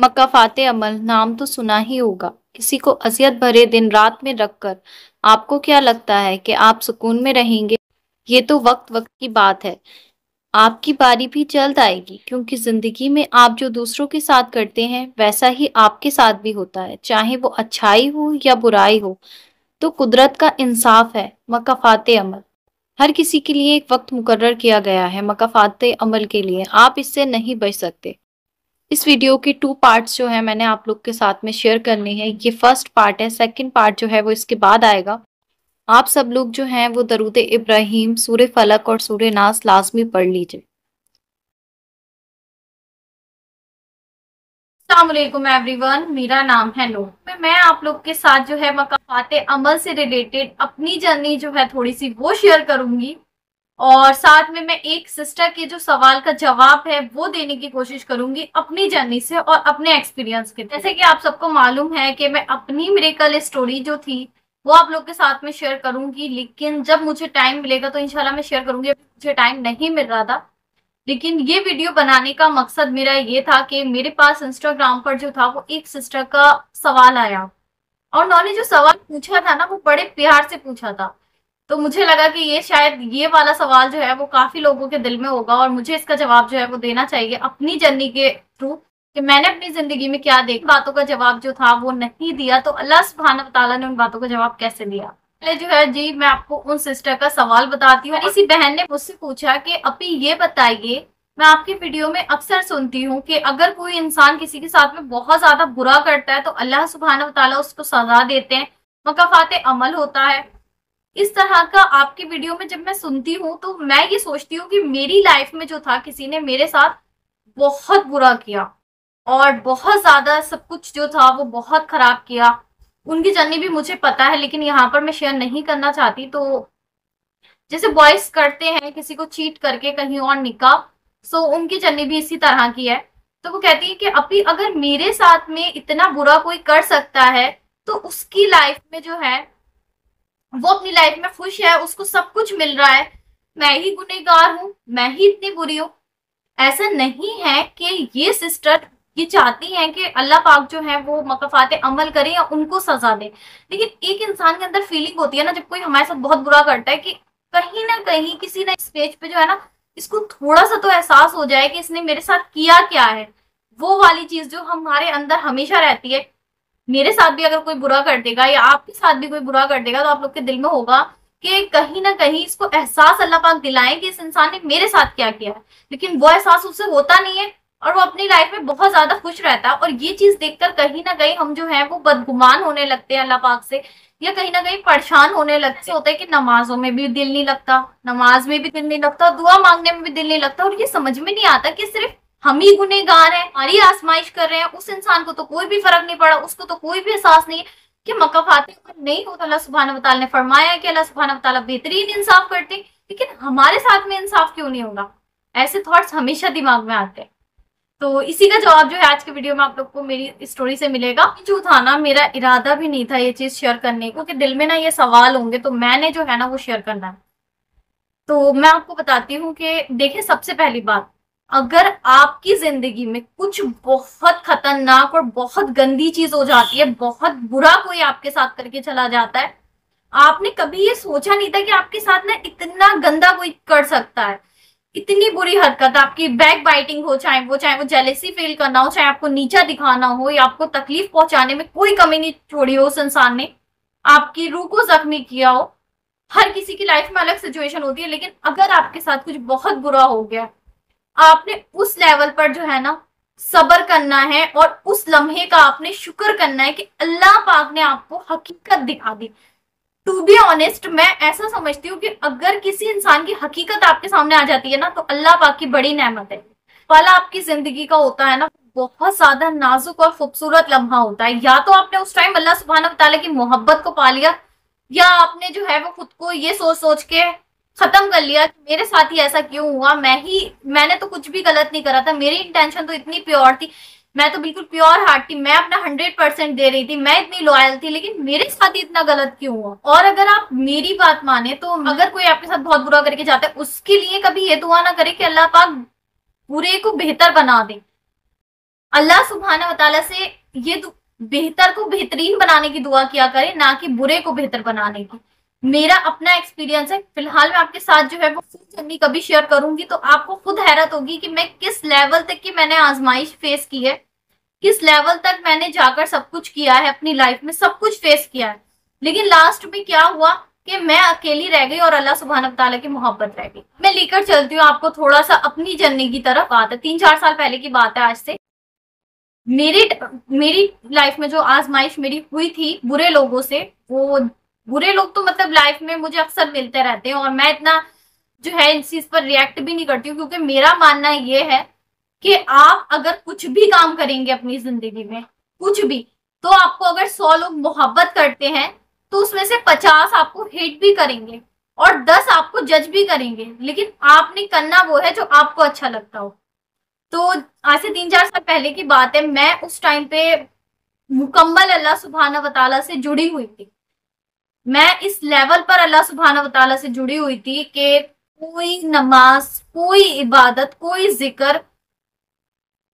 मकाफ़ाते अमल नाम तो सुना ही होगा। किसी को अज़ियत भरे दिन रात में रखकर आपको क्या लगता है कि आप सुकून में रहेंगे? ये तो वक़्त-वक़्त की बात है। आपकी बारी भी जल्द आएगी क्योंकि ज़िंदगी में आप जो दूसरों के साथ करते हैं, वैसा ही आपके साथ भी होता है, चाहे वो अच्छाई हो या बुराई हो। तो कुदरत का इंसाफ़ है, मकाफ़ाते अमल। हर किसी के लिए एक वक़्त मुकर्रर किया गया है मकाफ़ाते अमल के लिए, आप इससे नहीं बच सकते। इस वीडियो के 2 पार्ट्स जो हैं मैंने आप लोग के साथ में शेयर करने हैं। ये फर्स्ट पार्ट है, सेकंड पार्ट जो है वो इसके बाद आएगा। आप सब लोग जो हैं वो दरूद इब्राहीम, सूरे फलक और सूरे नास लाज़मी पढ़ लीजिए। अस्सलामुअलैकुम एवरीवन, मेरा नाम है नूर। मैं आप लोग के साथ जो है मकाफ़ाते अमल से रिलेटेड अपनी जर्नी जो है थोड़ी सी वो शेयर करूंगी और साथ में मैं एक सिस्टर के जो सवाल का जवाब है वो देने की कोशिश करूंगी अपनी जर्नी से और अपने एक्सपीरियंस के। जैसे कि आप सबको मालूम है कि मैं अपनी मिरेकल स्टोरी जो थी वो आप लोग के साथ में शेयर करूंगी, लेकिन जब मुझे टाइम मिलेगा तो इंशाल्लाह मैं शेयर करूंगी। अभी मुझे टाइम नहीं मिल रहा था, लेकिन ये वीडियो बनाने का मकसद मेरा ये था कि मेरे पास इंस्टाग्राम पर जो था वो एक सिस्टर का सवाल आया और उन्होंने जो सवाल पूछा था ना वो बड़े प्यार से पूछा था। तो मुझे लगा कि ये शायद ये वाला सवाल जो है वो काफी लोगों के दिल में होगा और मुझे इसका जवाब जो है वो देना चाहिए अपनी जर्नी के थ्रू कि मैंने अपनी जिंदगी में क्या देखा। बातों का जवाब जो था वो नहीं दिया तो अल्लाह सुब्हानहू व तआला ने उन बातों का जवाब कैसे दिया। पहले जो है जी मैं आपको उन सिस्टर का सवाल बताती हूँ। इसी बहन ने मुझसे पूछा कि अपी ये बताइए, मैं आपकी वीडियो में अक्सर सुनती हूँ कि अगर कोई इंसान किसी के साथ में बहुत ज्यादा बुरा करता है तो अल्लाह सुब्हानहू व तआला उसको सजा देते हैं, मकाफाते अमल होता है। इस तरह का आपकी वीडियो में जब मैं सुनती हूँ तो मैं ये सोचती हूँ कि मेरी लाइफ में जो था किसी ने मेरे साथ बहुत बुरा किया और बहुत ज्यादा सब कुछ जो था वो बहुत खराब किया। उनकी जर्नी भी मुझे पता है लेकिन यहाँ पर मैं शेयर नहीं करना चाहती। तो जैसे बॉयज करते हैं किसी को चीट करके कहीं और निकाह, सो उनकी जर्नी भी इसी तरह की है। तो वो कहती है कि अभी अगर मेरे साथ में इतना बुरा कोई कर सकता है तो उसकी लाइफ में जो है वो अपनी लाइफ में खुश है, उसको सब कुछ मिल रहा है, मैं ही गुनहगार हूँ, मैं ही इतनी बुरी हूँ। ऐसा नहीं है कि ये सिस्टर ये चाहती हैं कि अल्लाह पाक जो है वो मकफाते अमल करे या उनको सजा दे, लेकिन एक इंसान के अंदर फीलिंग होती है ना जब कोई हमारे साथ बहुत बुरा करता है कि कहीं ना कहीं किसी ना स्टेज पे जो है ना इसको थोड़ा सा तो एहसास हो जाए कि इसने मेरे साथ किया क्या है। वो वाली चीज जो हमारे अंदर हमेशा रहती है। मेरे साथ भी अगर कोई बुरा कर देगा या आपके साथ भी कोई बुरा कर देगा तो आप लोग के दिल में होगा कि कहीं ना कहीं इसको एहसास अल्लाह पाक दिलाएं कि इस इंसान ने मेरे साथ क्या किया है, लेकिन वो एहसास उससे होता नहीं है और वो अपनी लाइफ में बहुत ज्यादा खुश रहता है। और ये चीज देखकर कहीं ना कहीं हम जो है वो बदगुमान होने लगते हैं अल्लाह पाक से, या कहीं ना कहीं परेशान होने लगते होता है कि नमाजों में भी दिल नहीं लगता, नमाज में भी दिल नहीं लगता, दुआ मांगने में भी दिल नहीं लगता। और ये समझ में नहीं आता कि सिर्फ हम ही गुनहगार हैं, हमारी आजमाइश कर रहे हैं, उस इंसान को तो कोई भी फर्क नहीं पड़ा, उसको तो कोई भी एहसास नहीं है कि मकाफाते नहीं हो। तो अल्लाह सुब्हानहू व तआला ने फरमाया कि अल्लाह सुब्हानहू व तआला बेहतरीन इंसाफ करते, लेकिन हमारे साथ में इंसाफ क्यों नहीं होगा। ऐसे थॉट्स हमेशा दिमाग में आते हैं। तो इसी का जवाब जो है आज के वीडियो में आप लोग को मेरी स्टोरी से मिलेगा। जो था ना मेरा इरादा भी नहीं था ये चीज शेयर करने को, क्योंकि दिल में ना ये सवाल होंगे तो मैंने जो है ना वो शेयर करना है। तो मैं आपको बताती हूँ कि देखिए, सबसे पहली बात, अगर आपकी जिंदगी में कुछ बहुत खतरनाक और बहुत गंदी चीज हो जाती है, बहुत बुरा कोई आपके साथ करके चला जाता है, आपने कभी ये सोचा नहीं था कि आपके साथ ना इतना गंदा कोई कर सकता है, इतनी बुरी हरकत, आपकी बैक बाइटिंग हो, चाहे वो जेलेसी फील करना हो, चाहे आपको नीचा दिखाना हो या आपको तकलीफ पहुंचाने में कोई कमी नहीं छोड़ी हो, उस इंसान ने आपकी रूह को जख्मी किया हो। हर किसी की लाइफ में अलग सिचुएशन होती है, लेकिन अगर आपके साथ कुछ बहुत बुरा हो गया, आपने उस लेवल पर जो है ना सब्र करना है और उस लम्हे का आपने शुक्र करना है कि अल्लाह पाक ने आपको हकीकत दिखा दी। टू बी ऑनेस्ट, मैं ऐसा समझती हूँ कि अगर किसी इंसान की हकीकत आपके सामने आ जाती है ना तो अल्लाह पाक की बड़ी नेमत है। पल आपकी जिंदगी का होता है ना बहुत ज्यादा नाजुक और खूबसूरत लम्हा होता है। या तो आपने उस टाइम अल्लाह सुब्हानहू व तआला की मोहब्बत को पा लिया, या आपने जो है वो खुद को ये सोच सोच के खत्म कर लिया कि मेरे साथ ही ऐसा क्यों हुआ, मैंने तो कुछ भी गलत नहीं करा था, मेरी इंटेंशन तो इतनी प्योर थी, मैं तो बिल्कुल प्योर हार्ट थी, मैं अपना 100% दे रही थी, मैं इतनी लॉयल थी, लेकिन मेरे साथ ही इतना गलत क्यों हुआ। और अगर आप मेरी बात माने तो अगर कोई आपके साथ बहुत बुरा करके जाता है उसके लिए कभी ये दुआ ना करे कि अल्लाह पाक बुरे को बेहतर बना दे। अल्लाह सुब्हाना व तआला से ये बेहतर को बेहतरीन बनाने की दुआ किया करें, ना कि बुरे को बेहतर बनाने की। मेरा अपना एक्सपीरियंस है। फिलहाल मैं आपके साथ जो है वो फुल जर्नी कभी शेयर करूंगी तो आपको खुद हैरत होगी कि मैं किस लेवल तक की मैंने आजमाइश फेस की है, किस लेवल तक मैंने जाकर सब कुछ किया है, अपनी लाइफ में सब कुछ फेस किया है। लेकिन लास्ट में क्या हुआ कि मैं अकेली रह गई और अल्लाह सुब्हानहू व तआला की मोहब्बत रह गई। मैं लेकर चलती हूँ आपको थोड़ा सा अपनी जर्नी की तरफ। बात है 3-4 साल पहले की बात है आज से। मेरी मेरी लाइफ में जो आजमाइश मेरी हुई थी बुरे लोगों से, वो बुरे लोग तो मतलब लाइफ में मुझे अक्सर मिलते रहते हैं और मैं इतना जो है इस चीज पर रिएक्ट भी नहीं करती हूँ, क्योंकि मेरा मानना ये है कि आप अगर कुछ भी काम करेंगे अपनी जिंदगी में, कुछ भी, तो आपको अगर 100 लोग मोहब्बत करते हैं तो उसमें से 50 आपको हेट भी करेंगे और 10 आपको जज भी करेंगे, लेकिन आपने करना वो है जो आपको अच्छा लगता हो। तो आज से 3-4 साल पहले की बात है, मैं उस टाइम पे मुकम्मल अल्लाह सुब्हाना व तआला से जुड़ी हुई थी। मैं इस लेवल पर अल्लाह सुब्हाना व तआला से जुड़ी हुई थी कि कोई नमाज, कोई इबादत, कोई जिक्र,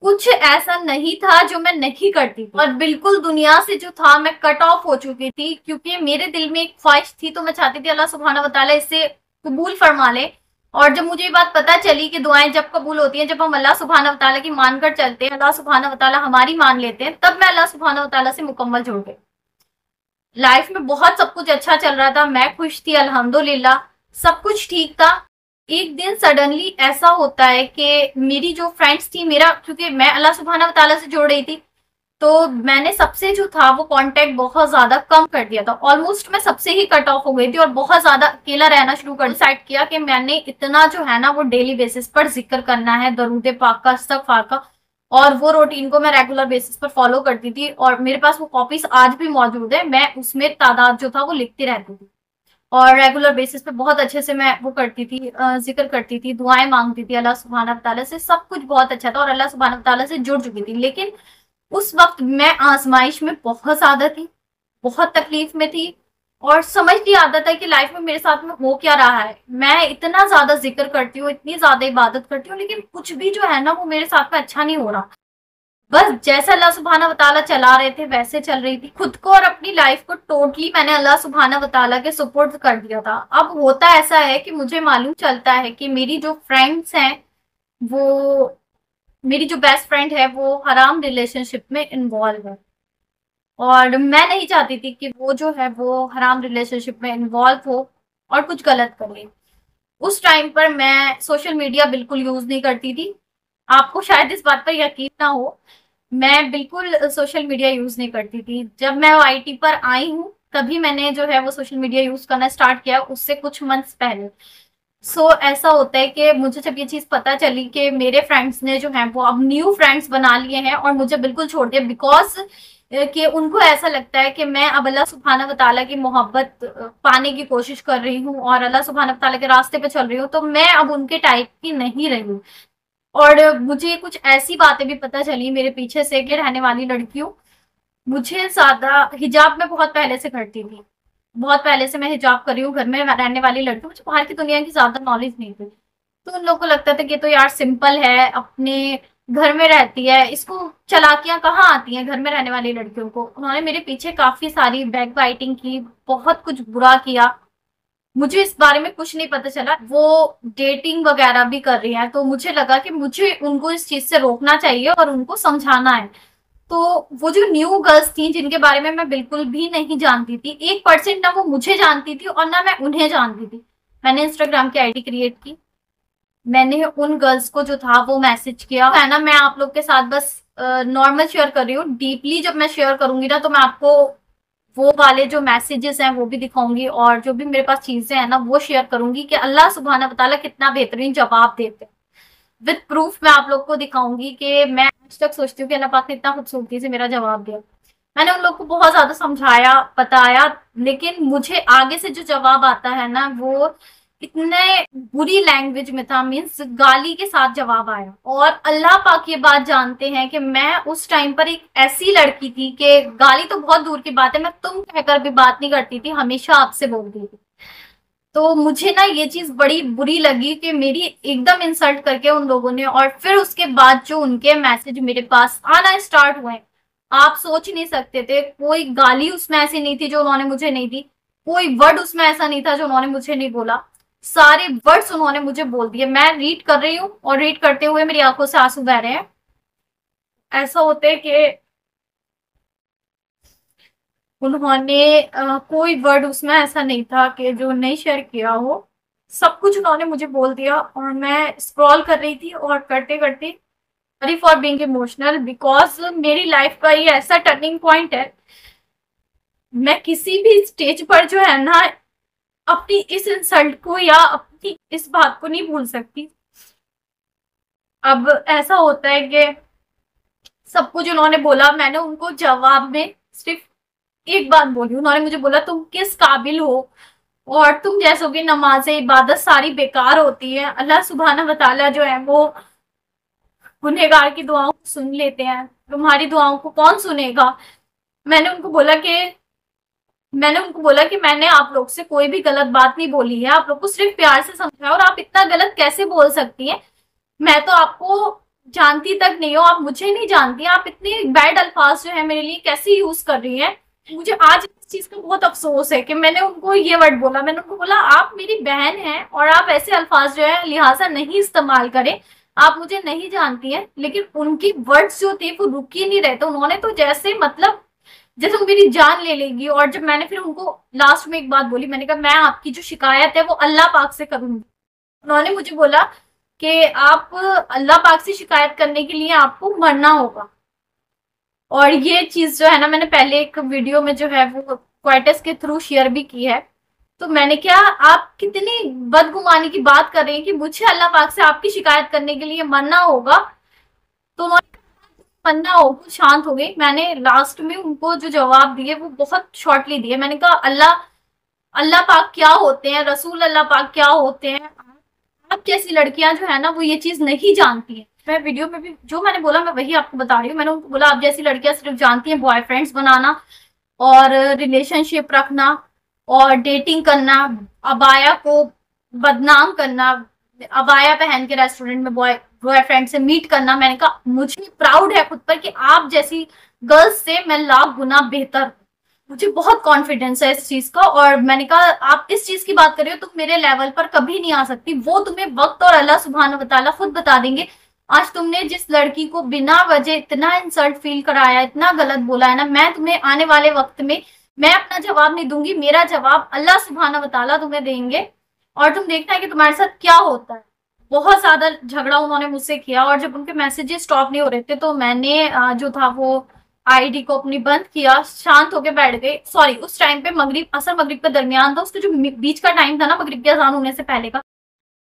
कुछ ऐसा नहीं था जो मैं नहीं करती थी। और बिल्कुल दुनिया से जो था मैं कट ऑफ हो चुकी थी, क्योंकि मेरे दिल में एक ख्वाहिश थी, तो मैं चाहती थी अल्लाह सुब्हाना व तआला इसे कबूल फरमा ले। और जब मुझे ये बात पता चली कि दुआएं जब कबूल होती हैं, जब हम अल्लाह सुब्हाना व तआला की मानकर चलते हैं, अल्लाह सुब्हाना व तआला हमारी मान लेते हैं, तब मैं अल्लाह सुब्हाना व तआला से मुकम्मल जुड़ गई। लाइफ में बहुत सब कुछ अच्छा चल रहा था, मैं खुश थी अल्हम्दुलिल्लाह, सब कुछ ठीक था। एक दिन सडनली ऐसा होता है कि मेरी जो फ्रेंड्स थी, मेरा क्योंकि मैं अल्लाह सुब्हाना व तआला से जुड़ रही थी, तो मैंने सबसे जो था वो कांटेक्ट बहुत ज्यादा कम कर दिया था। ऑलमोस्ट मैं सबसे ही कट ऑफ हो गई थी और बहुत ज्यादा अकेला रहना शुरू कर डिसाइड किया कि मैंने इतना जो है ना वो डेली बेसिस पर जिक्र करना है, दरूद पाक का, इस्तगफार का, और वो रूटीन को मैं रेगुलर बेसिस पर फॉलो करती थी और मेरे पास वो कॉपीज आज भी मौजूद है। मैं उसमें तादाद जो था वो लिखती रहती थी और रेगुलर बेसिस पे बहुत अच्छे से मैं वो करती थी, जिक्र करती थी, दुआएं मांगती थी अल्लाह सुब्हाना व तआला से। सब कुछ बहुत अच्छा था और अल्लाह सुब्हाना व तआला से जुड़ चुकी थी। लेकिन उस वक्त मैं आजमाइश में बहुत ज्यादा थी, बहुत तकलीफ में थी और समझ नहीं आता था कि लाइफ में मेरे साथ में हो क्या रहा है। मैं इतना ज्यादा जिक्र करती हूँ, इतनी ज्यादा इबादत करती हूँ, लेकिन कुछ भी जो है ना वो मेरे साथ में अच्छा नहीं हो रहा। बस जैसे अल्लाह सुब्हाना व तआला चला रहे थे वैसे चल रही थी। खुद को और अपनी लाइफ को टोटली मैंने अल्लाह सुब्हाना व तआला के सुपुर्द कर दिया था। अब होता ऐसा है कि मुझे मालूम चलता है कि मेरी जो फ्रेंड्स हैं, वो मेरी जो बेस्ट फ्रेंड है वो हराम रिलेशनशिप में इन्वॉल्व है और मैं नहीं चाहती थी कि वो जो है वो हराम रिलेशनशिप में इन्वॉल्व हो और कुछ गलत करे। उस टाइम पर मैं सोशल मीडिया बिल्कुल यूज नहीं करती थी। आपको शायद इस बात पर यकीन ना हो, मैं बिल्कुल सोशल मीडिया यूज नहीं करती थी। जब मैं आईटी पर आई हूँ तभी मैंने जो है वो सोशल मीडिया यूज करना स्टार्ट किया, उससे कुछ मंथ्स पहले। ऐसा होता है कि मुझे जब ये चीज पता चली कि मेरे फ्रेंड्स ने जो है वो अब न्यू फ्रेंड्स बना लिए हैं और मुझे बिल्कुल छोड़ दिया, बिकॉज कि उनको ऐसा लगता है कि मैं अब अल्लाह सुब्हाना व तआला की मोहब्बत पाने की कोशिश कर रही हूँ और अल्लाह सुब्हाना व तआला के रास्ते पे चल रही हूँ, तो मैं अब उनके टाइप की नहीं रही हूँ। और मुझे कुछ ऐसी बातें भी पता चली मेरे पीछे से कि रहने वाली लड़कियों, मुझे ज्यादा हिजाब में बहुत पहले से करती थी, बहुत पहले से मैं हिजाब कर रही हूँ, घर में रहने वाली लड़की, मुझे बाहर की दुनिया की ज्यादा नॉलेज नहीं थी। तो उन लोगों को लगता था कि तो यार सिंपल है, अपने घर में रहती है, इसको चालाकियां कहाँ आती हैं घर में रहने वाली लड़कियों को। उन्होंने मेरे पीछे काफी सारी बैक बाइटिंग की, बहुत कुछ बुरा किया। मुझे इस बारे में कुछ नहीं पता चला। वो डेटिंग वगैरह भी कर रही है, तो मुझे लगा कि मुझे उनको इस चीज से रोकना चाहिए और उनको समझाना है। तो वो जो न्यू गर्ल्स थी जिनके बारे में मैं बिल्कुल भी नहीं जानती थी, 1% ना वो मुझे जानती थी और ना मैं उन्हें जानती थी, मैंने इंस्टाग्राम की आईडी क्रिएट की। मैंने उन गर्ल्स को जो था वो मैसेज किया है ना, मैं आप लोग के साथ बस नॉर्मल शेयर कर रही हूँ। डीपली जब मैं शेयर करूंगी ना तो मैं आपको वो वाले जो मैसेजेस हैं वो भी दिखाऊंगी और जो भी मेरे पास चीजें हैं ना वो शेयर करूंगी कि अल्लाह सुब्हाना व तआला कितना बेहतरीन जवाब देते हैं। विद प्रूफ मैं आप लोग को दिखाऊंगी कि मैं आज तक सोचती हूँ कि अल्लाह पाक ने इतना खूबसूरती से मेरा जवाब दिया। मैंने उन लोग को बहुत ज्यादा समझाया, बताया, लेकिन मुझे आगे से जो जवाब आता है ना वो इतने बुरी लैंग्वेज में था, मीन्स गाली के साथ जवाब आया। और अल्लाह पाक ये बात जानते हैं कि मैं उस टाइम पर एक ऐसी लड़की थी कि गाली तो बहुत दूर की बात है, मैं तुम कहकर भी बात नहीं करती थी, हमेशा आपसे बोलती थी। तो मुझे ना ये चीज बड़ी बुरी लगी कि मेरी एकदम इंसल्ट करके उन लोगों ने, और फिर उसके बाद जो उनके मैसेज मेरे पास आना स्टार्ट हुए, आप सोच नहीं सकते थे। कोई गाली उसमें ऐसी नहीं थी जो उन्होंने मुझे नहीं दी, कोई वर्ड उसमें ऐसा नहीं था जो उन्होंने मुझे नहीं बोला। सारे वर्ड्स उन्होंने मुझे बोल दिए। मैं रीड कर रही हूँ और रीड करते हुए मेरी आंखों से आंसू बह रहे हैं। ऐसा होता है कि उन्होंने कोई वर्ड उसमें ऐसा नहीं था कि जो नहीं शेयर किया हो। सब कुछ उन्होंने मुझे बोल दिया, और मैं स्क्रॉल कर रही थी और करते करते, sorry for being emotional, because मेरी लाइफ का ये ऐसा टर्निंग पॉइंट है। मैं किसी भी स्टेज पर जो है ना अपनी इस इंसल्ट को या अपनी इस बात को नहीं भूल सकती। अब ऐसा होता है कि सब कुछ उन्होंने बोला, मैंने उनको जवाब में सिर्फ एक बात बोली। उन्होंने मुझे बोला तुम किस काबिल हो, और तुम जैसों की नमाजें इबादत सारी बेकार होती है। अल्लाह सुब्हाना व तआला जो है वो गुनहगार की दुआओं को सुन लेते हैं, तुम्हारी दुआओं को कौन सुनेगा। मैंने उनको बोला कि मैंने आप लोग से कोई भी गलत बात नहीं बोली है, आप लोग को सिर्फ प्यार से समझाया, और आप इतना गलत कैसे बोल सकती हैं। मैं तो आपको जानती तक नहीं हूँ, आप मुझे नहीं जानती, आप इतने बैड अल्फाज जो है मेरे लिए कैसे यूज कर रही हैं। मुझे आज इस चीज का बहुत अफसोस है कि मैंने उनको ये वर्ड बोला। मैंने उनको बोला आप मेरी बहन हैं और आप ऐसे अल्फाज जो है लिहाजा नहीं इस्तेमाल करें, आप मुझे नहीं जानती हैं। लेकिन उनकी वर्ड्स जो थे वो रुक ही नहीं रहे थे। उन्होंने तो जैसे मतलब जैसे वो मेरी जान ले लेगी। और जब मैंने फिर उनको लास्ट में एक बात बोली, मैंने कहा मैं आपकी जो शिकायत है वो अल्लाह पाक से करूंगी। उन्होंने मुझे बोला कि आप अल्लाह पाक से शिकायत करने के लिए आपको मरना होगा। और ये चीज जो है ना मैंने पहले एक वीडियो में जो है वो क्वाइटस के थ्रू शेयर भी की है। तो मैंने क्या, आप कितनी बदगुमानी की बात कर रहे हैं कि मुझे अल्लाह पाक से आपकी शिकायत करने के लिए मरना होगा। तो उन्होंने मरना हो, शांत हो गई। मैंने लास्ट में उनको जो जवाब दिए वो बहुत शॉर्टली दिए। मैंने कहा अल्लाह अल्लाह पाक क्या होते हैं, रसूल अल्लाह पाक क्या होते हैं, आप जैसी लड़कियां जो है ना वो ये चीज नहीं जानती है। मैं वीडियो में भी जो मैंने बोला मैं वही आपको बता रही हूँ। मैंने उनको बोला आप जैसी लड़कियां सिर्फ जानती हैं बॉयफ्रेंड्स बनाना और रिलेशनशिप रखना और डेटिंग करना, अबाया को बदनाम करना, अबाया पहन के रेस्टोरेंट में बॉयफ्रेंड से मीट करना। मैंने कहा मुझे प्राउड है खुद पर कि आप जैसी गर्ल्स से मैं लाख गुना बेहतर हूं। मुझे बहुत कॉन्फिडेंस है इस चीज का। और मैंने कहा आप इस चीज की बात कर रहे हो, तुम मेरे लेवल पर कभी नहीं आ सकती। वो तुम्हें वक्त और अल्लाह सुब्हानहू व तआला खुद बता देंगे। आज तुमने जिस लड़की को बिना वजह इतना इंसल्ट फील कराया, इतना गलत बोला है ना, मैं तुम्हें आने वाले वक्त में मैं अपना जवाब नहीं दूंगी, मेरा जवाब अल्लाह सुब्हानहू व तआला तुम्हें देंगे। और तुम देखना है कि तुम्हारे साथ क्या होता है। बहुत ज्यादा झगड़ा उन्होंने मुझसे किया, और जब उनके मैसेजेस स्टॉप नहीं हो रहे थे तो मैंने जो था वो आईडी को अपनी बंद किया, शांत होके बैठ गए। सॉरी, उस टाइम पे असर मगरिब का दरमियान था, उसके जो बीच का टाइम था ना मगरिब के अजान होने से पहले का।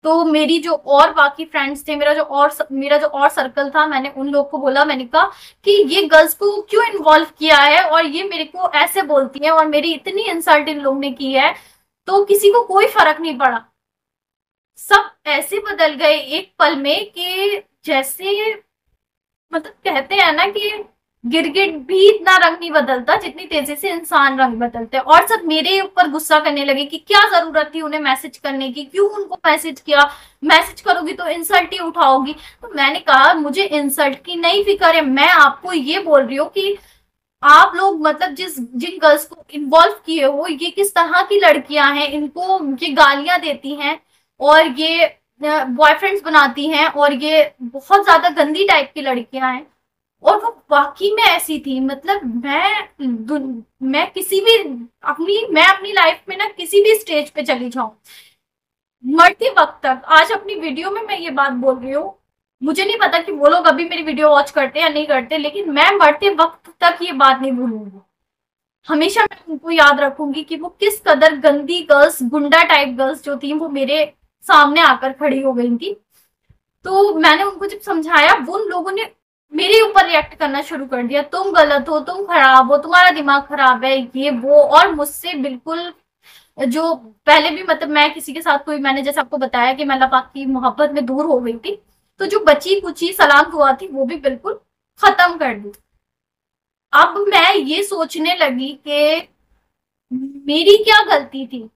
तो मेरी जो और बाकी फ्रेंड्स थे, मेरा जो और सर्कल था, मैंने उन लोग को बोला, मैंने कहा कि ये गर्ल्स को क्यों इन्वॉल्व किया है और ये मेरे को ऐसे बोलती है और मेरी इतनी इंसल्ट इन लोग ने की है। तो किसी को कोई फर्क नहीं पड़ा। सब ऐसे बदल गए एक पल में कि जैसे मतलब कहते हैं ना कि गिरगिट भी इतना रंग नहीं बदलता जितनी तेजी से इंसान रंग बदलते हैं। और सब मेरे ऊपर गुस्सा करने लगे कि क्या जरूरत थी उन्हें मैसेज करने की, क्यों उनको मैसेज किया, मैसेज करोगी तो इंसल्ट ही उठाओगी। तो मैंने कहा मुझे इंसल्ट की नहीं फिक्र है, मैं आपको ये बोल रही हूँ कि आप लोग मतलब जिन गर्ल्स को इन्वॉल्व किए हो ये किस तरह की लड़कियां हैं, इनको ये गालियां देती हैं और ये बॉयफ्रेंड्स बनाती हैं और ये बहुत ज्यादा गंदी टाइप की लड़कियां हैं। और वो वाकई में ऐसी थी। मतलब मैं किसी भी मैं अपनी लाइफ में ना किसी भी स्टेज पे चली जाऊं, मरते वक्त तक, आज अपनी वीडियो में मैं ये बात बोल रही हूँ, मुझे नहीं पता कि वो लोग अभी मेरी वीडियो वॉच करते या नहीं करते, लेकिन मैं मरते वक्त तक ये बात नहीं भूलूंगी। हमेशा मैं उनको याद रखूंगी कि वो किस कदर गंदी गर्ल्स, गुंडा टाइप गर्ल्स जो थी वो मेरे सामने आकर खड़ी हो गई थी। तो मैंने उनको जब समझाया, वो उन लोगों ने मेरे ऊपर रिएक्ट करना शुरू कर दिया, तुम गलत हो, तुम खराब हो, तुम्हारा दिमाग खराब है, ये वो। और मुझसे बिल्कुल जो पहले भी मतलब मैं किसी के साथ कोई, मैंने जैसे आपको बताया कि मैं अल्लाह पाक की मोहब्बत में दूर हो गई थी, तो जो बची कुची सलाम दुआ थी वो भी बिल्कुल खत्म कर दी। अब मैं ये सोचने लगी कि मेरी क्या गलती थी।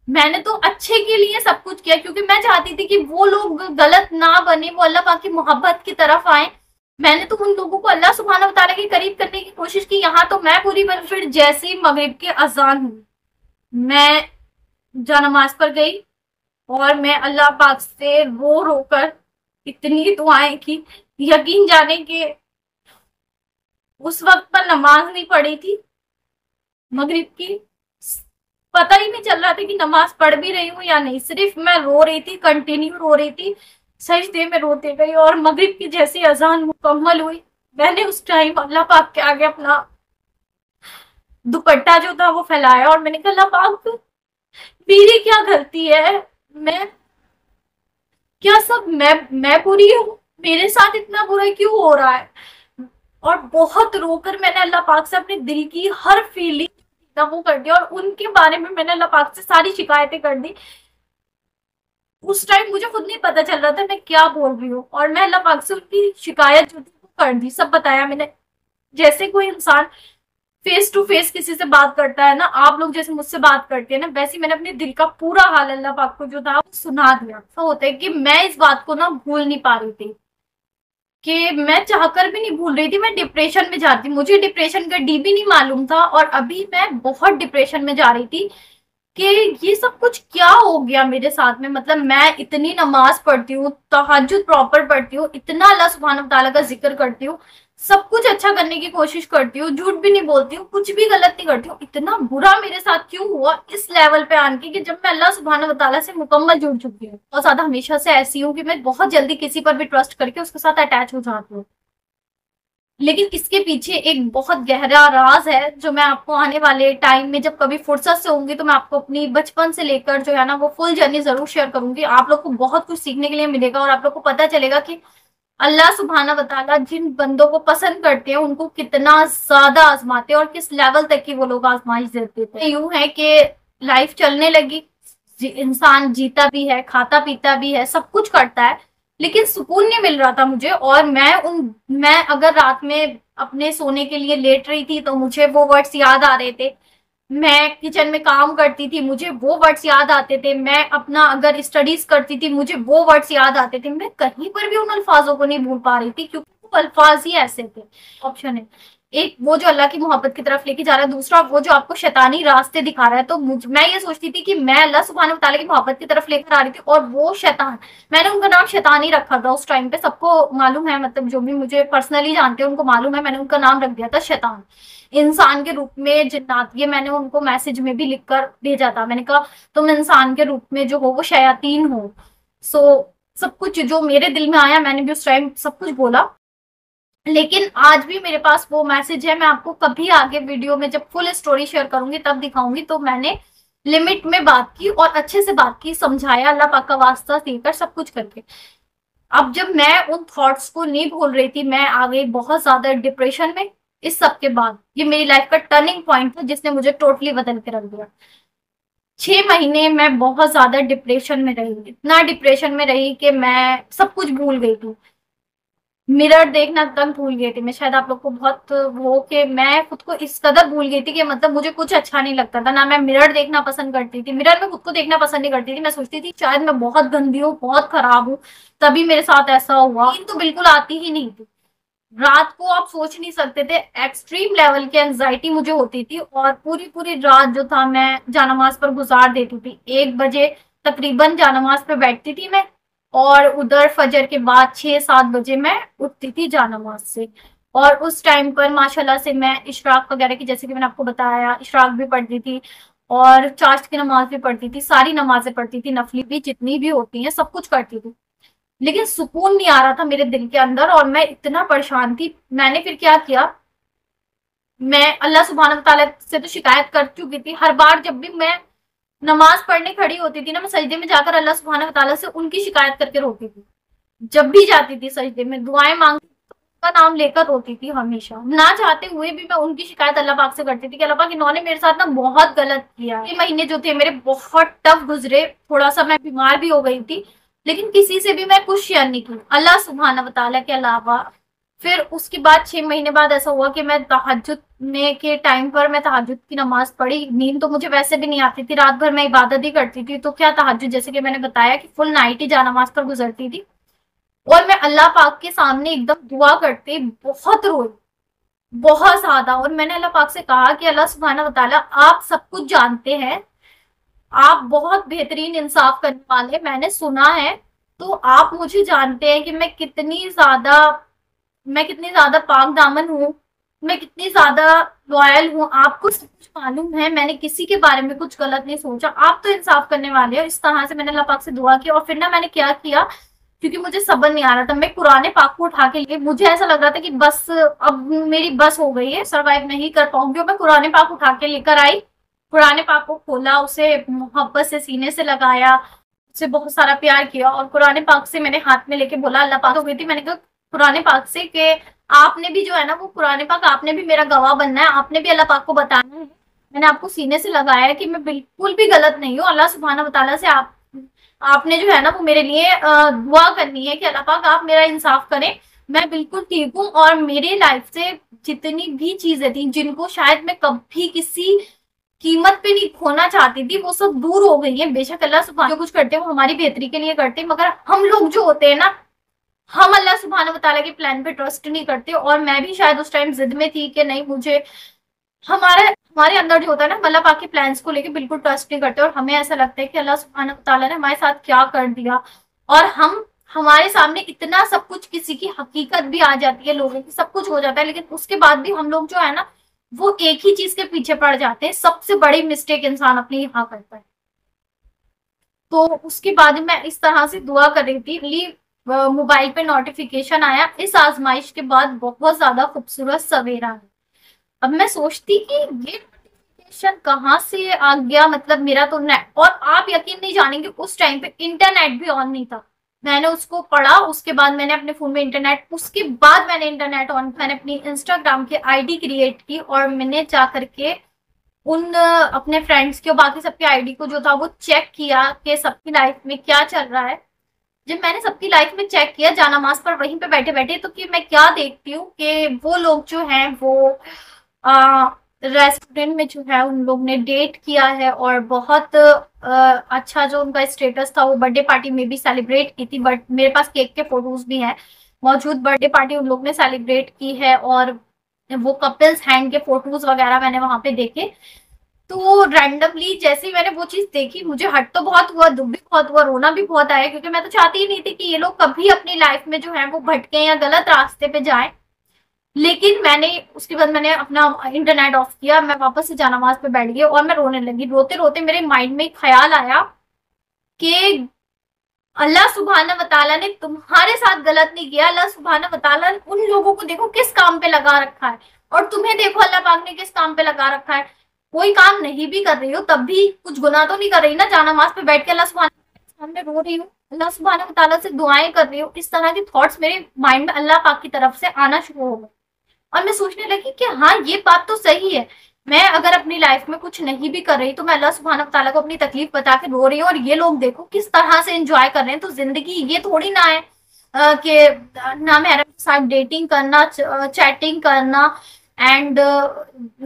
मैंने तो अच्छे के लिए सब कुछ किया, क्योंकि मैं चाहती थी कि वो लोग गलत ना बने, वो अल्लाह पाक की मोहब्बत की तरफ आए। मैंने तो उन लोगों को अल्लाह सुब्हानहू व तआला के करीब करने की कोशिश की। यहाँ तो मैं पूरी बन, फिर जैसे ही मगरिब की अजान हुई, मैं जा नमाज पर गई और मैं अल्लाह पाक से रो रो कर इतनी दुआएं की। यकीन जाने के उस वक्त पर नमाज नहीं पढ़ी थी मगरिब की, पता ही नहीं चल रहा था कि नमाज पढ़ भी रही हूँ या नहीं, सिर्फ मैं रो रही थी, कंटिन्यू रो रही थी, सजदे में रोते गई। और मगरिब की जैसी अजान मुकम्मल हुई, मैंने उस टाइम अल्लाह पाक के आगे अपना दुपट्टा जो था वो फैलाया और मैंने कहा अल्लाह पाक, मेरी क्या गलती है, मैं क्या सब मैं बुरी हूँ, मेरे साथ इतना बुरा क्यों हो रहा है। और बहुत रोकर मैंने अल्लाह पाक से अपने दिल की हर फीलिंग वो कर दी और उनके बारे में मैंने अल्लाह पाक से सारी शिकायतें कर दी। उस टाइम मुझे खुद नहीं पता चल रहा था मैं क्या बोल रही हूँ, और मैं अल्लाह पाक से उनकी शिकायत जो थी वो कर दी, सब बताया मैंने। जैसे कोई इंसान फेस टू फेस किसी से बात करता है ना, आप लोग जैसे मुझसे बात करते हैं ना, वैसे मैंने अपने दिल का पूरा हाल अल्लाह पाक को जो था वो सुना दिया। तो होता है कि मैं इस बात को ना भूल नहीं पा रही थी, कि मैं चाहकर भी नहीं भूल रही थी, मैं डिप्रेशन में जाती, मुझे डिप्रेशन का डी भी नहीं मालूम था। और अभी मैं बहुत डिप्रेशन में जा रही थी कि ये सब कुछ क्या हो गया मेरे साथ में। मतलब मैं इतनी नमाज पढ़ती हूँ, तहज्जुद प्रॉपर पढ़ती हूँ, इतना अल्लाह सुब्हानहू व तआला का जिक्र करती हूँ, सब कुछ अच्छा करने की कोशिश करती हूँ, झूठ भी नहीं बोलती हूँ, कुछ भी गलत नहीं करती हूँ। इतना बुरा मेरे साथ क्यों हुआ इस लेवल पे आने कि जब मैं अल्लाह सुब्हानहू व तआला से मुकम्मल जुड़ चुकी हूँ। और ज्यादा हमेशा से ऐसी हूँ कि मैं बहुत जल्दी किसी पर भी ट्रस्ट करके उसके साथ अटैच हो जाती हूँ। लेकिन इसके पीछे एक बहुत गहरा राज है जो मैं आपको आने वाले टाइम में जब कभी फुर्सत से होंगी तो मैं आपको अपनी बचपन से लेकर जो है ना वो फुल जर्नी जरूर शेयर करूंगी। आप लोग को बहुत कुछ सीखने के लिए मिलेगा और आप लोग को पता चलेगा कि अल्लाह सुब्हाना व तआला जिन बंदों को पसंद करते हैं उनको कितना ज्यादा आजमाते हैं और किस लेवल तक की वो लोग आजमाइश देते थे। यूं है कि लाइफ चलने लगी, इंसान जीता भी है, खाता पीता भी है, सब कुछ करता है, लेकिन सुकून नहीं मिल रहा था मुझे। और मैं अगर रात में अपने सोने के लिए लेट रही थी तो मुझे वो वर्ड्स याद आ रहे थे, मैं किचन में काम करती थी मुझे वो वर्ड्स याद आते थे, मैं अपना अगर स्टडीज करती थी मुझे वो वर्ड्स याद आते थे। मैं कहीं पर भी उन अल्फाजों को नहीं भूल पा रही थी क्योंकि वो अल्फाज ही ऐसे थे। ऑप्शन है, एक वो जो अल्लाह की मोहब्बत की तरफ लेके जा रहा है, दूसरा वो जो आपको शैतानी रास्ते दिखा रहा है। तो मैं ये सोचती थी कि मैं अल्लाह सुब्हानहू व तआला की मोहब्बत की तरफ लेकर आ रही थी और वो शैतान, मैंने उनका नाम शैतान ही रखा था उस टाइम पे, सबको मालूम है, मतलब जो भी मुझे पर्सनली जानते हैं उनको मालूम है, मैंने उनका नाम रख दिया था शैतान। इंसान के रूप में जिन्नात, ये मैंने उनको मैसेज में भी लिखकर भेजा था, मैंने कहा तुम इंसान के रूप में जो हो वो शयातीन हो। सो सब कुछ जो मेरे दिल में आया मैंने भी उस टाइम सब कुछ बोला। लेकिन आज भी मेरे पास वो मैसेज है, मैं आपको कभी आगे वीडियो में जब फुल स्टोरी शेयर करूंगी तब दिखाऊंगी। तो मैंने लिमिट में बात की और अच्छे से बात की, समझाया अल्लाह पाक का वास्ता देकर सब कुछ करके। अब जब मैं उन थॉट्स को नहीं भूल रही थी, मैं आ गई बहुत ज्यादा डिप्रेशन में। इस सब के बाद ये मेरी लाइफ का टर्निंग पॉइंट था जिसने मुझे टोटली बदल के रख दिया। 6 महीने मैं बहुत ज्यादा डिप्रेशन में रही, इतना डिप्रेशन में रही कि मैं सब कुछ भूल गई थी, मिरर देखना तक भूल गई थी मैं। शायद आप लोग को बहुत वो कि मैं खुद को इस कदर भूल गई थी कि मतलब मुझे कुछ अच्छा नहीं लगता था, ना मैं मिरर देखना पसंद करती थी, मिरर में खुद को देखना पसंद नहीं करती थी। मैं सोचती थी शायद मैं बहुत गंदी हूँ, बहुत खराब हूँ, तभी मेरे साथ ऐसा हुआ। नींद तो बिल्कुल आती ही नहीं थी, रात को आप सोच नहीं सकते थे, एक्सट्रीम लेवल की एंजाइटी मुझे होती थी। और पूरी पूरी रात जो था मैं जानमाज पर गुजार देती थी, 1 बजे तकरीबन जानमाज पे बैठती थी मैं, और उधर फजर के बाद 6-7 बजे मैं उठती थी जानमाज से। और उस टाइम पर माशाल्लाह से मैं इशराक वगैरह की, जैसे कि मैंने आपको बताया, इशराक भी पढ़ती थी और चाश्त की नमाज भी पढ़ती थी, सारी नमाजें पढ़ती थी, नफली भी जितनी भी होती हैं सब कुछ करती थी। लेकिन सुकून नहीं आ रहा था मेरे दिल के अंदर और मैं इतना परेशान थी। मैंने फिर क्या किया, मैं अल्लाह सुब्हानहू व तआला से तो शिकायत कर चुकी थी, हर बार जब भी मैं नमाज पढ़ने खड़ी होती थी ना, मैं सजदे में जाकर अल्लाह सुब्हानहू व तआला से उनकी शिकायत करके रोती थी। जब भी जाती थी सजदे में दुआएं मांगती तो उनका नाम लेकर रोती थी हमेशा, ना चाहते हुए भी मैं उनकी शिकायत अल्लाह पाक से करती थी कि अल्लाह पाक इन्होंने मेरे साथ ना बहुत गलत किया। ये महीने जो थे मेरे बहुत टफ गुजरे, थोड़ा सा मैं बीमार भी हो गई थी, लेकिन किसी से भी मैं कुछ शेयर नहीं की अल्लाह सुब्हानहू व तआला के अलावा। फिर उसके बाद 6 महीने बाद ऐसा हुआ कि मैं तहज्जुद में के टाइम पर मैं तहज्जुद की नमाज पढ़ी। नींद तो मुझे वैसे भी नहीं आती थी, रात भर मैं इबादत ही करती थी, तो क्या तहज्जुद, जैसे कि मैंने बताया कि फुल नाइट ही जानमाज पर गुजरती थी। और मैं अल्लाह पाक के सामने एकदम दुआ करती, बहुत रोई, बहुत ज्यादा। और मैंने अल्लाह पाक से कहा कि अल्लाह सुब्हाना व तआला, आप सब कुछ जानते हैं, आप बहुत बेहतरीन इंसाफ करने वाले, मैंने सुना है, तो आप मुझे जानते हैं कि मैं कितनी ज्यादा पाक दामन हूँ, मैं कितनी ज्यादा लॉयल हूँ, आपको सब कुछ मालूम है, मैंने किसी के बारे में कुछ गलत नहीं सोचा, आप तो इंसाफ करने वाले हो। इस तरह से मैंने अल्लाह पाक से दुआ की। और फिर ना मैंने क्या किया, क्योंकि मुझे सब्र नहीं आ रहा था, मैं कुरान पाक को उठा के लिए, मुझे ऐसा लग रहा था कि बस अब मेरी बस हो गई है, सर्वाइव नहीं कर पाऊंगी। और मैं कुरान पाक उठा के लेकर आई, कुरान पाक को खोला, उसे मोहब्बत से सीने से लगाया, उससे बहुत सारा प्यार किया। और कुरान पाक से मैंने हाथ में लेके बोला, अल्लाह पाक हो गई थी, मैंने कहा कुरान पाक से कि आपने भी जो है ना वो कुरान पाक, आपने भी मेरा गवाह बनना है, आपने भी अल्लाह पाक को बताना है, मैंने आपको सीने से लगाया है कि मैं बिल्कुल भी गलत नहीं हूँ। अल्लाह सुब्हाना व तआला से आपने जो है ना वो मेरे लिए दुआ करनी है कि अल्लाह पाक आप मेरा इंसाफ करें, मैं बिल्कुल ठीक हूँ। और मेरे लाइफ से जितनी भी चीजें थी जिनको शायद मैं कभी किसी कीमत पे नहीं खोना चाहती थी, वो सब दूर हो गई है। बेशक अल्लाह सुब्हान जो कुछ करते हैं वो हमारी बेहतरी के लिए करते हैं, मगर हम लोग जो होते हैं ना, हम अल्लाह सुब्हान व तआला के प्लान पे ट्रस्ट नहीं करते। और मैं भी शायद उस टाइम जिद में थी कि नहीं, मुझे हमारे हमारे अंदर जो होता है ना, अल्लाह पाक के प्लान्स को लेके बिल्कुल ट्रस्ट नहीं करते, और हमें ऐसा लगता है कि अल्लाह सुब्हान व तआला ने हमारे साथ क्या कर दिया। और हमारे सामने इतना सब कुछ, किसी की हकीकत भी आ जाती है, लोगों की सब कुछ हो जाता है, लेकिन उसके बाद भी हम लोग जो है ना वो एक ही चीज के पीछे पड़ जाते हैं। सबसे बड़ी मिस्टेक इंसान अपनी यहाँ करता है। तो उसके बाद मैं इस तरह से दुआ कर रही थी, मोबाइल पे नोटिफिकेशन आया, इस आजमाइश के बाद बहुत ज्यादा खूबसूरत सवेरा है। अब मैं सोचती कि ये नोटिफिकेशन कहाँ से आ गया, मतलब मेरा तो नेट, और आप यकीन नहीं जानेंगे उस टाइम पे इंटरनेट भी ऑन नहीं था। मैंने उसको पढ़ा, उसके बाद मैंने अपने फोन में इंटरनेट, उसके बाद मैंने इंटरनेट ऑन, मैंने अपनी इंस्टाग्राम की आईडी क्रिएट की, और मैंने जा करके उन अपने फ्रेंड्स की और बाकी सबकी आईडी को जो था वो चेक किया कि सबकी लाइफ में क्या चल रहा है। जब मैंने सबकी लाइफ में चेक किया जानमाज पर वहीं पे बैठे बैठे, तो कि मैं क्या देखती हूँ कि वो लोग जो हैं वो रेस्टोरेंट में जो है उन लोग ने डेट किया है, और बहुत अच्छा जो उनका स्टेटस था, वो बर्थडे पार्टी में भी सेलिब्रेट की थी। बट मेरे पास केक के फोटोज भी हैं मौजूद, बर्थडे पार्टी उन लोग ने सेलिब्रेट की है, और वो कपल्स हैंड के फोटोज वगैरह मैंने वहां पे देखे। तो रैंडमली जैसे ही मैंने वो चीज देखी, मुझे हट तो बहुत हुआ, दुख भी बहुत हुआ, रोना भी बहुत आया, क्योंकि मैं तो चाहती ही नहीं थी कि ये लोग कभी अपनी लाइफ में जो है वो भटके या गलत रास्ते पे जाएं। लेकिन मैंने उसके बाद मैंने अपना इंटरनेट ऑफ किया, मैं वापस से जानमाज पे बैठ गई और मैं रोने लगी। रोते रोते मेरे माइंड में एक ख्याल आया कि अल्लाह सुब्हाना व तआला ने तुम्हारे साथ गलत नहीं किया, अल्लाह सुब्हाना व तआला ने उन लोगों को देखो किस काम पे लगा रखा है, और तुम्हें देखो अल्लाह पाक ने किस काम पे लगा रखा है। कोई काम नहीं भी कर रही हो तब भी कुछ गुनाह तो नहीं कर रही ना, जानमाज पे बैठ के अल्लाह सुब्हाना के सामने रो रही हूँ, अल्लाह सुब्हाना व तआला से दुआएं कर रही हूँ। इस तरह के थॉट्स मेरे माइंड में अल्लाह पाक की तरफ से आना शुरू हो गए, और मैं सोचने लगी कि हाँ ये बात तो सही है, मैं अगर अपनी लाइफ में कुछ नहीं भी कर रही तो मैं अल्लाह सुब्हाना व तआला को अपनी तकलीफ बता के रो रही हूँ, और ये लोग देखो किस तरह से एंजॉय कर रहे हैं। तो जिंदगी ये थोड़ी ना है कि ना महरम के साथ डेटिंग करना, चैटिंग करना, एंड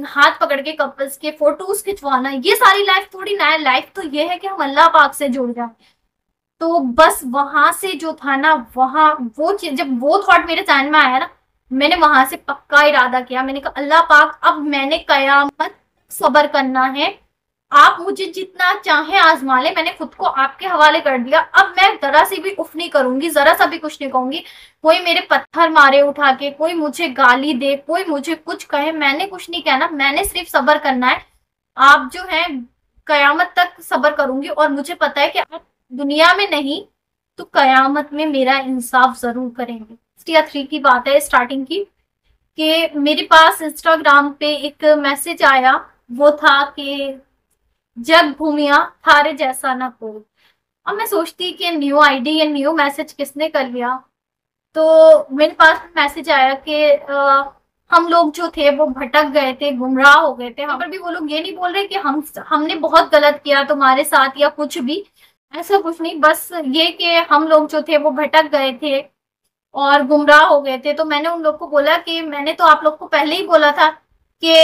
हाथ पकड़ के कपल्स के फोटोज खिंचवाना, ये सारी लाइफ थोड़ी ना है। लाइफ तो ये है कि हम अल्लाह पाक से जुड़ जाए। तो बस वहां से जो था ना, वहां वो जब वो थॉट मेरे ध्यान में आया ना, मैंने वहां से पक्का इरादा किया, मैंने कहा अल्लाह पाक अब मैंने कयामत सब्र करना है, आप मुझे जितना चाहे आजमा ले, मैंने खुद को आपके हवाले कर दिया। अब मैं जरा सी भी उफ नहीं करूंगी, जरा सा भी कुछ नहीं कहूंगी। कोई मेरे पत्थर मारे उठा के, कोई मुझे गाली दे, कोई मुझे कुछ कहे, मैंने कुछ नहीं कहना, मैंने सिर्फ सब्र करना है। आप जो है कयामत तक सब्र करूंगी, और मुझे पता है कि आप दुनिया में नहीं तो कयामत में मेरा इंसाफ जरूर करेंगे। 3 की बात है स्टार्टिंग की, कि मेरे पास इंस्टाग्राम पे एक मैसेज आया, वो था कि जग भूमिया थारे जैसा ना कोई। अब मैं सोचती कि न्यू आईडी या न्यू मैसेज किसने कर लिया, तो मेरे पास मैसेज आया कि हम लोग जो थे वो भटक गए थे, गुमराह हो गए थे। पर भी वो लोग ये नहीं बोल रहे कि हमने बहुत गलत किया तुम्हारे साथ या कुछ भी, ऐसा कुछ नहीं, बस ये कि हम लोग जो थे वो भटक गए थे, और गुमराह हो गए थे। तो मैंने उन लोग को बोला कि मैंने तो आप लोग को पहले ही बोला था कि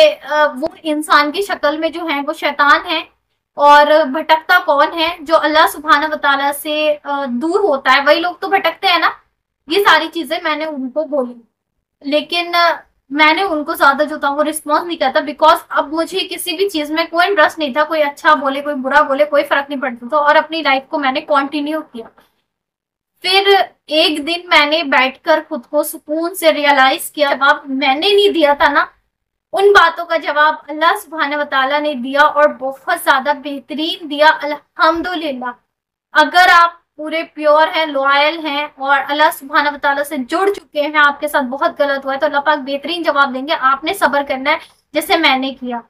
वो इंसान की शक्ल में जो है वो शैतान है, और भटकता कौन है, जो अल्लाह सुब्हाना व तआला से दूर होता है वही लोग तो भटकते हैं ना। ये सारी चीजें मैंने उनको बोली, लेकिन मैंने उनको ज्यादा जो था वो रिस्पॉन्स नहीं किया था, बिकॉज अब मुझे किसी भी चीज में कोई इंटरेस्ट नहीं था। कोई अच्छा बोले कोई बुरा बोले कोई फर्क नहीं पड़ता था, और अपनी लाइफ को मैंने कंटिन्यू किया। फिर एक दिन मैंने बैठकर खुद को सुकून से रियलाइज किया, जवाब मैंने नहीं दिया था ना, उन बातों का जवाब अल्लाह सुब्हाना व तआला ने दिया, और बहुत ज्यादा बेहतरीन दिया, अल्हम्दुलिल्लाह। अगर आप पूरे प्योर हैं, लॉयल हैं और अल्लाह सुब्हाना व तआला से जुड़ चुके हैं, आपके साथ बहुत गलत हुआ है तो अल्लाह पाक बेहतरीन जवाब देंगे। आपने सब्र करना है जैसे मैंने किया।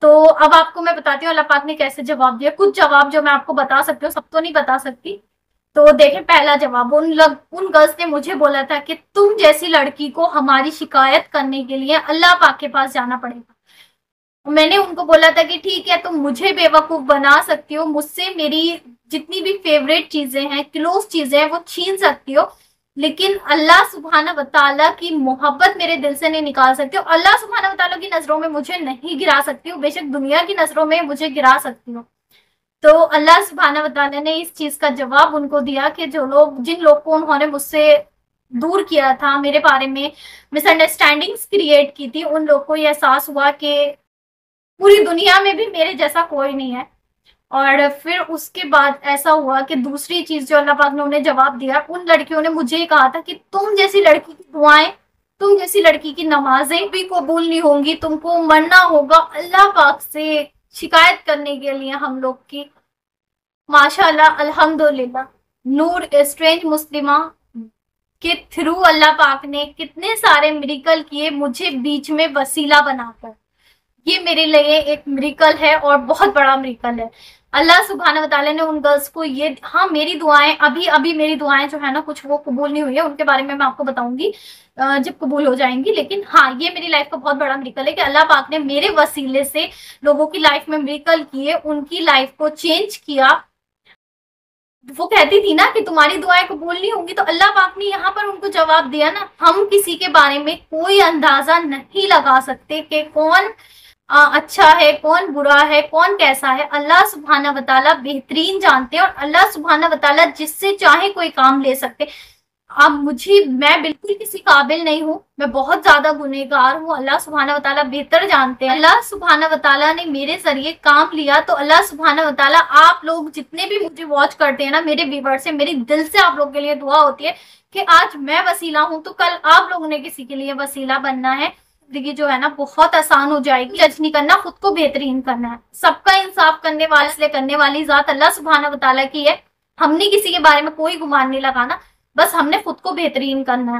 तो अब आपको मैं बताती हूँ अल्लाह पाक ने कैसे जवाब दिया। कुछ जवाब जो मैं आपको बता सकती हूँ, सब तो नहीं बता सकती। तो देखें, पहला जवाब, उन गर्ल्स ने मुझे बोला था कि तुम जैसी लड़की को हमारी शिकायत करने के लिए अल्लाह पाक के पास जाना पड़ेगा। मैंने उनको बोला था कि ठीक है, तुम मुझे बेवकूफ बना सकती हो, मुझसे मेरी जितनी भी फेवरेट चीजें हैं, क्लोज चीजें हैं, वो छीन सकती हो, लेकिन अल्लाह सुब्हाना व तआला की मोहब्बत मेरे दिल से नहीं निकाल सकती हो। अल्लाह सुब्हाना व तआला की नजरों में मुझे नहीं गिरा सकती हो, बेशक दुनिया की नजरों में मुझे गिरा सकती हो। तो अल्लाह सुब्हाना व तआला ने इस चीज का जवाब उनको दिया कि जिन लोग को उन्होंने मुझसे दूर किया था, मेरे बारे में मिसअंडरस्टैंडिंग्स क्रिएट की थी, उन लोग को ये एहसास हुआ कि पूरी दुनिया में भी मेरे जैसा कोई नहीं है। और फिर उसके बाद ऐसा हुआ कि दूसरी चीज जो अल्लाह पाक ने उन्हें जवाब दिया, उन लड़कियों ने मुझे ये कहा था कि तुम जैसी लड़की की दुआएं, तुम जैसी लड़की की नमाजें भी कबूल नहीं होंगी, तुमको मरना होगा अल्लाह पाक से शिकायत करने के लिए हम लोग की। माशाल्लाह, अल्हम्दुलिल्लाह, नूर स्ट्रेंज मुस्लिमा के थ्रू अल्लाह पाक ने कितने सारे मिरेकल किए मुझे बीच में वसीला बनाकर। ये मेरे लिए एक मिरेकल है और बहुत बड़ा मिरेकल है। अल्लाह सुब्हाना व तआला ने उन गर्ल्स को ये, हाँ मेरी दुआएं अभी मेरी दुआएं जो है ना कुछ वो कबूल नहीं हुई है, उनके बारे में मैं आपको बताऊंगी जब कबूल हो जाएंगी। लेकिन हाँ, ये मेरी लाइफ का बहुत बड़ा मिरेकल है कि अल्लाह पाक ने मेरे वसीले से लोगों की लाइफ में मिरेकल किए, उनकी लाइफ को चेंज किया। वो कहती थी ना कि तुम्हारी दुआएं कबूल नहीं होंगी, तो अल्लाह पाक ने यहाँ पर उनको जवाब दिया ना। हम किसी के बारे में कोई अंदाजा नहीं लगा सकते कि कौन अच्छा है, कौन बुरा है, कौन कैसा है। अल्लाह सुब्हाना व तआला बेहतरीन जानते हैं, और अल्लाह सुब्हाना व तआला जिससे चाहे कोई काम ले सकते। अब मैं बिल्कुल किसी काबिल नहीं हूँ, मैं बहुत ज्यादा गुनहगार हूँ, अल्लाह सुब्हाना व तआला बेहतर जानते हैं। अल्लाह सुब्हाना व तआला ने मेरे जरिए काम लिया, तो अल्लाह सुब्हाना व तआला, आप लोग जितने भी मुझे वॉच करते हैं ना, मेरे व्यूअर्स से मेरी दिल से आप लोग के लिए दुआ होती है कि आज मैं वसीला हूँ तो कल आप लोगों ने किसी के लिए वसीला बनना है। जिंदगी जो है ना बहुत आसान हो जाएगी। जज नहीं करना, खुद को बेहतरीन करना है। सबका इंसाफ करने वाले इसलिए करने वाली जात अल्लाह सुब्हाना व तआला की है। हमने किसी के बारे में कोई गुमान नहीं लगाना, बस हमने खुद को बेहतरीन करना है।